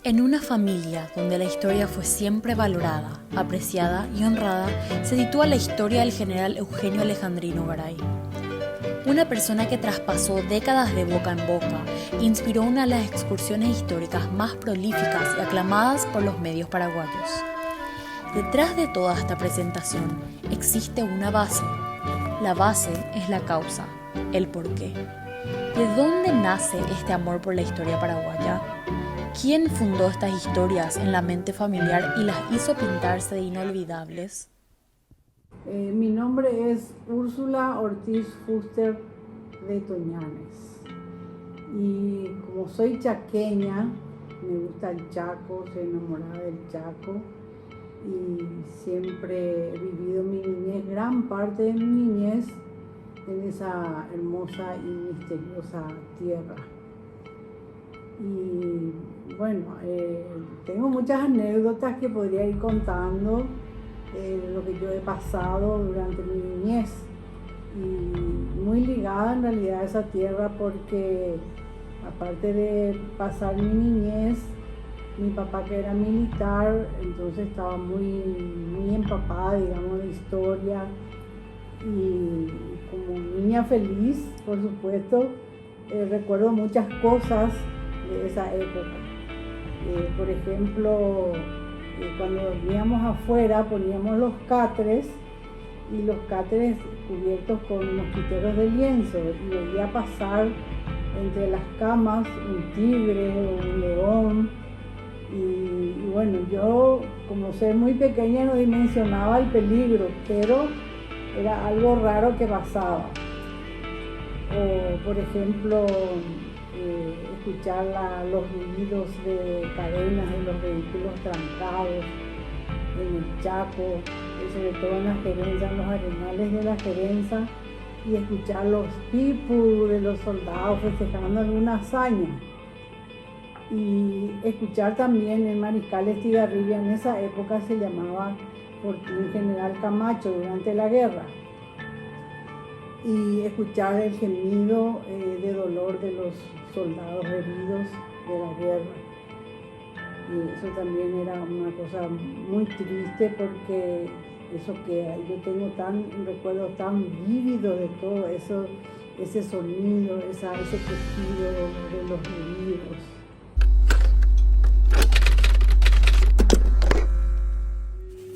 En una familia donde la historia fue siempre valorada, apreciada y honrada, se sitúa la historia del general Eugenio Alejandrino Garay. Una persona que traspasó décadas de boca en boca e inspiró una de las excursiones históricas más prolíficas y aclamadas por los medios paraguayos. Detrás de toda esta presentación existe una base. La base es la causa, el porqué. ¿De dónde nace este amor por la historia paraguaya? ¿Quién fundó estas historias en la mente familiar y las hizo pintarse de inolvidables? Mi nombre es Úrsula Ortiz Fuster de Toñanes y como soy chaqueña, me gusta el Chaco, soy enamorada del Chaco y siempre he vivido mi niñez, gran parte de mi niñez en esa hermosa y misteriosa tierra. Y bueno, tengo muchas anécdotas que podría ir contando de lo que yo he pasado durante mi niñez y muy ligada en realidad a esa tierra porque aparte de pasar mi niñez, mi papá que era militar, entonces estaba muy empapada, digamos, de historia y como niña feliz, por supuesto, recuerdo muchas cosas de esa época. Por ejemplo, cuando dormíamos afuera poníamos los cáteres y los cáteres cubiertos con mosquiteros de lienzo y veía pasar entre las camas un tigre o un león y bueno, yo como ser muy pequeña no dimensionaba el peligro, pero era algo raro que pasaba. O por ejemplo, escuchar los ruidos de cadenas de los vehículos trancados en el Chaco, y sobre todo en la Gerenza, en los arenales de la Gerenza, y escuchar los pipus de los soldados festejando alguna hazaña. Y escuchar también el Mariscal Estigarribia, en esa época se llamaba Fortín General Camacho durante la guerra. Y escuchar el gemido de dolor de los soldados heridos de la guerra. Y eso también era una cosa muy triste porque eso que yo tengo recuerdos tan vívidos de todo eso, ese sonido, ese quejido de los heridos.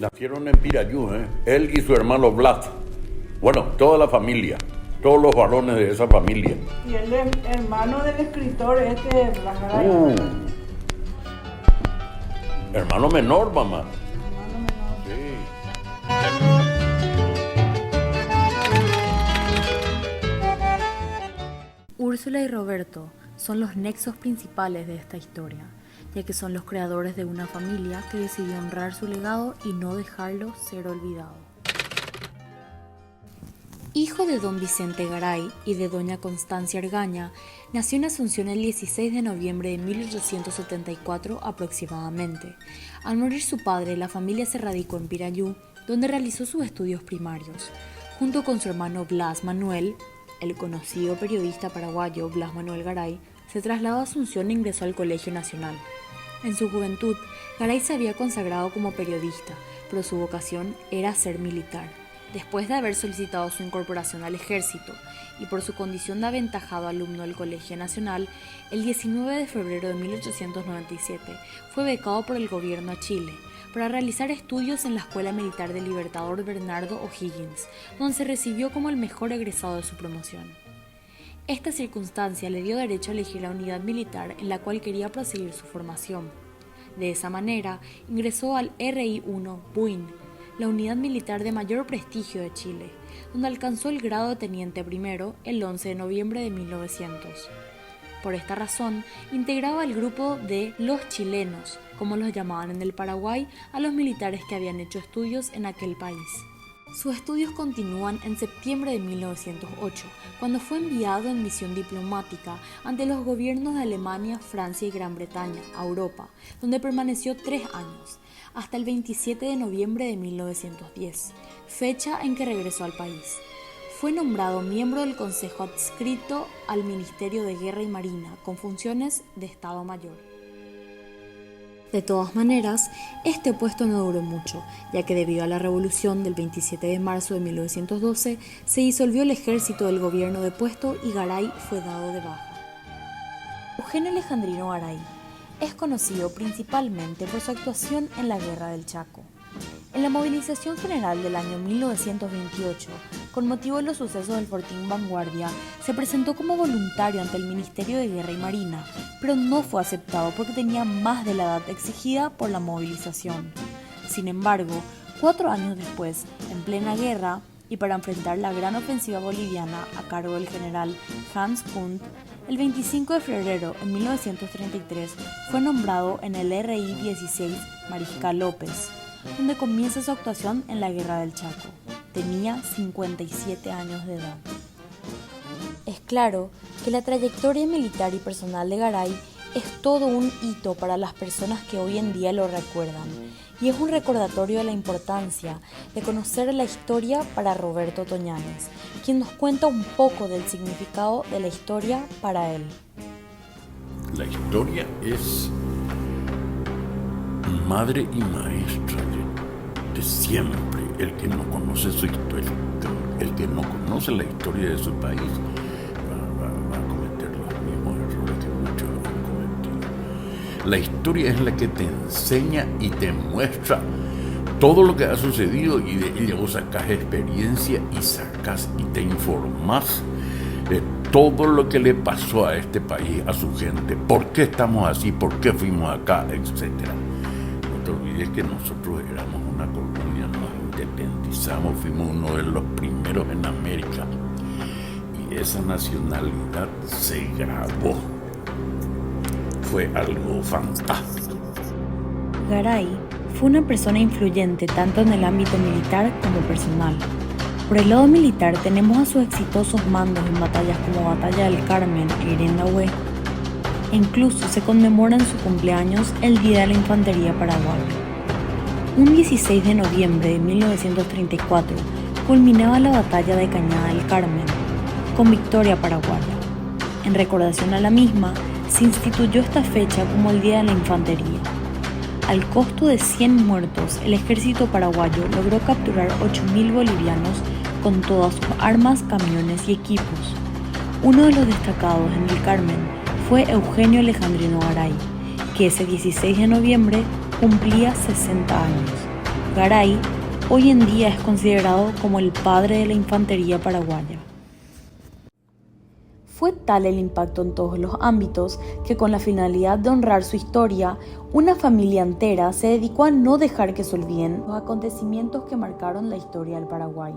Nacieron en Pirayú, él y su hermano Blas. Bueno, toda la familia, todos los varones de esa familia. Y él es hermano del escritor Blas Garay. Hermano menor, mamá. Hermano menor. Sí. Úrsula y Roberto son los nexos principales de esta historia, ya que son los creadores de una familia que decidió honrar su legado y no dejarlo ser olvidado. Hijo de don Vicente Garay y de doña Constancia Argaña, nació en Asunción el 16 de noviembre de 1874 aproximadamente. Al morir su padre, la familia se radicó en Pirayú, donde realizó sus estudios primarios. Junto con su hermano Blas Manuel, el conocido periodista paraguayo Blas Manuel Garay, se trasladó a Asunción e ingresó al Colegio Nacional. En su juventud, Garay se había consagrado como periodista, pero su vocación era ser militar. Después de haber solicitado su incorporación al ejército y por su condición de aventajado alumno del Colegio Nacional, el 19 de febrero de 1897 fue becado por el gobierno a Chile para realizar estudios en la Escuela Militar del Libertador Bernardo O'Higgins, donde se recibió como el mejor egresado de su promoción. Esta circunstancia le dio derecho a elegir la unidad militar en la cual quería proseguir su formación. De esa manera, ingresó al RI-1 Buin, la unidad militar de mayor prestigio de Chile, donde alcanzó el grado de teniente primero el 11 de noviembre de 1900. Por esta razón, integraba el grupo de los chilenos, como los llamaban en el Paraguay a los militares que habían hecho estudios en aquel país. Sus estudios continúan en septiembre de 1908, cuando fue enviado en misión diplomática ante los gobiernos de Alemania, Francia y Gran Bretaña a Europa, donde permaneció 3 años, hasta el 27 de noviembre de 1910, fecha en que regresó al país. Fue nombrado miembro del Consejo adscrito al Ministerio de Guerra y Marina, con funciones de Estado Mayor. De todas maneras, este puesto no duró mucho, ya que debido a la revolución del 27 de marzo de 1912 se disolvió el ejército del gobierno depuesto y Garay fue dado de baja. Eugenio Alejandrino Garay es conocido principalmente por su actuación en la Guerra del Chaco. En la movilización general del año 1928, con motivo de los sucesos del Fortín Vanguardia, se presentó como voluntario ante el Ministerio de Guerra y Marina, pero no fue aceptado porque tenía más de la edad exigida por la movilización. Sin embargo, 4 años después, en plena guerra, y para enfrentar la gran ofensiva boliviana a cargo del general Hans Kunt, el 25 de febrero de 1933 fue nombrado en el RI-16 Mariscal López, donde comienza su actuación en la Guerra del Chaco. Tenía 57 años de edad. Es claro que la trayectoria militar y personal de Garay es todo un hito para las personas que hoy en día lo recuerdan, y es un recordatorio de la importancia de conocer la historia para Roberto Toñanes, quien nos cuenta un poco del significado de la historia para él. La historia es madre y maestra de siempre. El que no conoce su historia, el que no conoce la historia de su país, va a cometer los mismos errores que muchos han cometido. La historia es la que te enseña y te muestra todo lo que ha sucedido, y de ella vos sacás experiencia y te informás de todo lo que le pasó a este país, a su gente, por qué estamos así, por qué fuimos acá, etc. No te olvides que nosotros éramos una colonia, nos independizamos, fuimos uno de los primeros en América, y esa nacionalidad se grabó. Fue algo fantástico. Garay fue una persona influyente tanto en el ámbito militar como personal. Por el lado militar tenemos a sus exitosos mandos en batallas como Batalla del Carmen e Irendahué. E incluso se conmemora en su cumpleaños el Día de la Infantería Paraguaya. Un 16 de noviembre de 1934 culminaba la Batalla de Cañada del Carmen, con victoria paraguaya. En recordación a la misma, se instituyó esta fecha como el Día de la Infantería. Al costo de 100 muertos, el ejército paraguayo logró capturar 8.000 bolivianos con todas sus armas, camiones y equipos. Uno de los destacados en el Carmen fue Eugenio Alejandrino Garay, que ese 16 de noviembre cumplía 60 años. Garay hoy en día es considerado como el padre de la infantería paraguaya. Fue tal el impacto en todos los ámbitos que, con la finalidad de honrar su historia, una familia entera se dedicó a no dejar que se olviden los acontecimientos que marcaron la historia del Paraguay.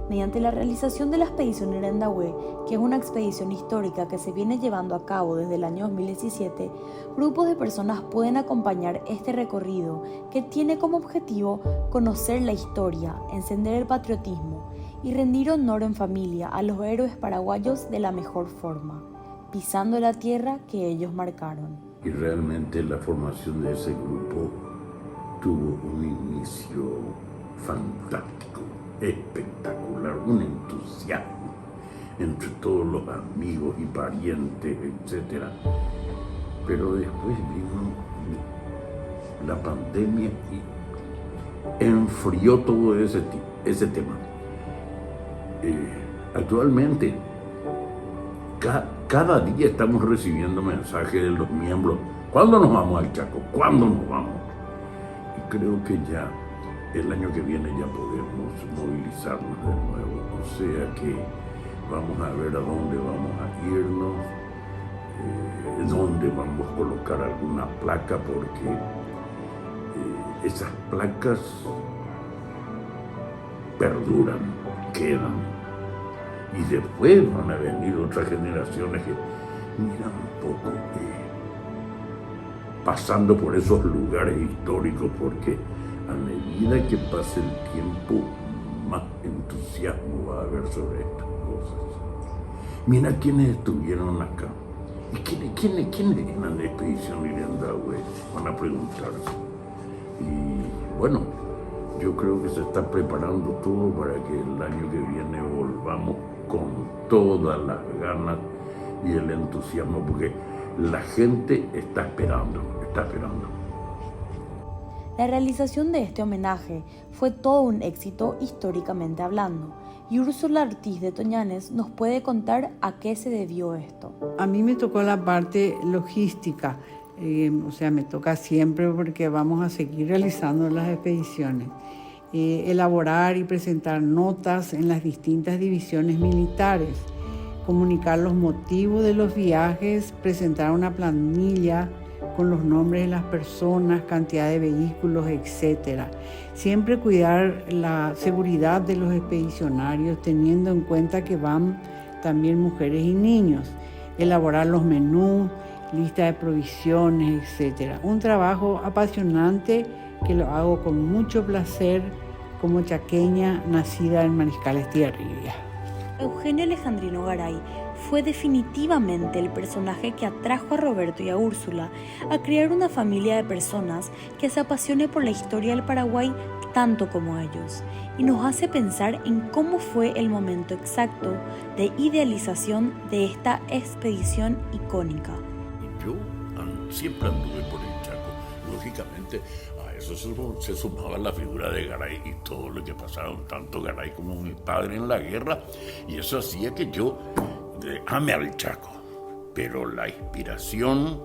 Mediante la realización de la expedición Irendahué, que es una expedición histórica que se viene llevando a cabo desde el año 2017, grupos de personas pueden acompañar este recorrido que tiene como objetivo conocer la historia, encender el patriotismo y rendir honor en familia a los héroes paraguayos de la mejor forma, pisando la tierra que ellos marcaron. Y realmente la formación de ese grupo tuvo un inicio fantástico, espectacular, un entusiasmo entre todos los amigos y parientes, etc. Pero después vino la pandemia y enfrió todo ese tema. Actualmente, cada día estamos recibiendo mensajes de los miembros: ¿cuándo nos vamos al Chaco? ¿Cuándo nos vamos? Y creo que ya el año que viene ya podemos movilizarnos de nuevo. O sea que vamos a ver a dónde vamos a irnos, dónde vamos a colocar alguna placa, porque esas placas perduran, quedan. Y después van a venir otras generaciones que, mira un poco, pasando por esos lugares históricos, porque a medida que pase el tiempo, más entusiasmo va a haber sobre estas cosas. Mira quiénes estuvieron acá. ¿Y quiénes eran de Expedición Irendahué? Van a preguntarse. Y bueno, yo creo que se está preparando todo para que el año que viene volvamos con todas las ganas y el entusiasmo, porque la gente está esperando. La realización de este homenaje fue todo un éxito históricamente hablando, y Úrsula Ortiz de Toñanes nos puede contar a qué se debió esto. A mí me tocó la parte logística, me toca siempre porque vamos a seguir realizando las expediciones. Elaborar y presentar notas en las distintas divisiones militares, comunicar los motivos de los viajes, presentar una planilla con los nombres de las personas, cantidad de vehículos, etc. Siempre cuidar la seguridad de los expedicionarios, teniendo en cuenta que van también mujeres y niños. Elaborar los menús, lista de provisiones, etc. Un trabajo apasionante que lo hago con mucho placer como chaqueña nacida en Mariscal Estigarribia. Eugenio Alejandrino Garay fue definitivamente el personaje que atrajo a Roberto y a Úrsula a crear una familia de personas que se apasione por la historia del Paraguay tanto como ellos, y nos hace pensar en cómo fue el momento exacto de idealización de esta expedición icónica. Yo siempre anduve por el Chaco. Lógicamente, a eso se sumaba la figura de Garay y todo lo que pasaron, tanto Garay como mi padre en la guerra, y eso hacía que yo ame al Chaco. Pero la inspiración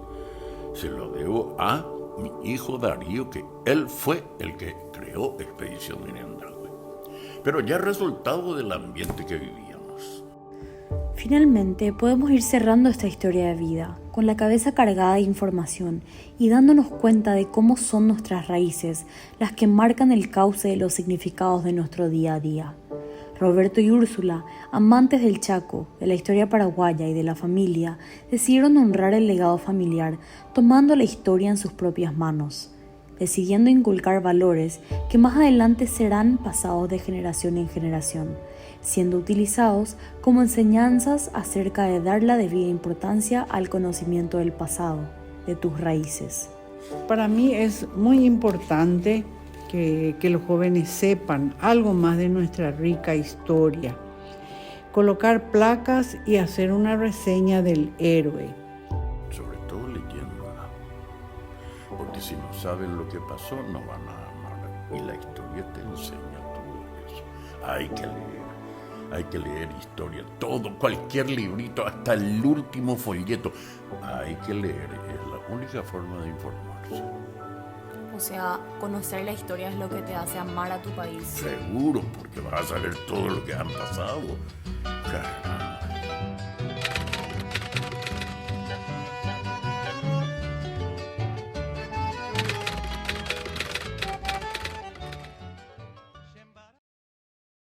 se lo debo a mi hijo Darío, que él fue el que creó Expedición Mirandagüe. Pero ya resultado del ambiente que vivíamos. Finalmente, podemos ir cerrando esta historia de vida, con la cabeza cargada de información y dándonos cuenta de cómo son nuestras raíces las que marcan el cauce de los significados de nuestro día a día. Roberto y Úrsula, amantes del Chaco, de la historia paraguaya y de la familia, decidieron honrar el legado familiar tomando la historia en sus propias manos, decidiendo inculcar valores que más adelante serán pasados de generación en generación, siendo utilizados como enseñanzas acerca de dar la debida importancia al conocimiento del pasado, de tus raíces. Para mí es muy importante que los jóvenes sepan algo más de nuestra rica historia, colocar placas y hacer una reseña del héroe. Sobre todo leyéndola, porque si no saben lo que pasó no van a amar, y la historia te enseña todo eso. Hay que leer historia, todo, cualquier librito, hasta el último folleto, hay que leer, es la única forma de informarse. O sea, conocer la historia es lo que te hace amar a tu país. Seguro, porque vas a saber todo lo que han pasado. Caramba.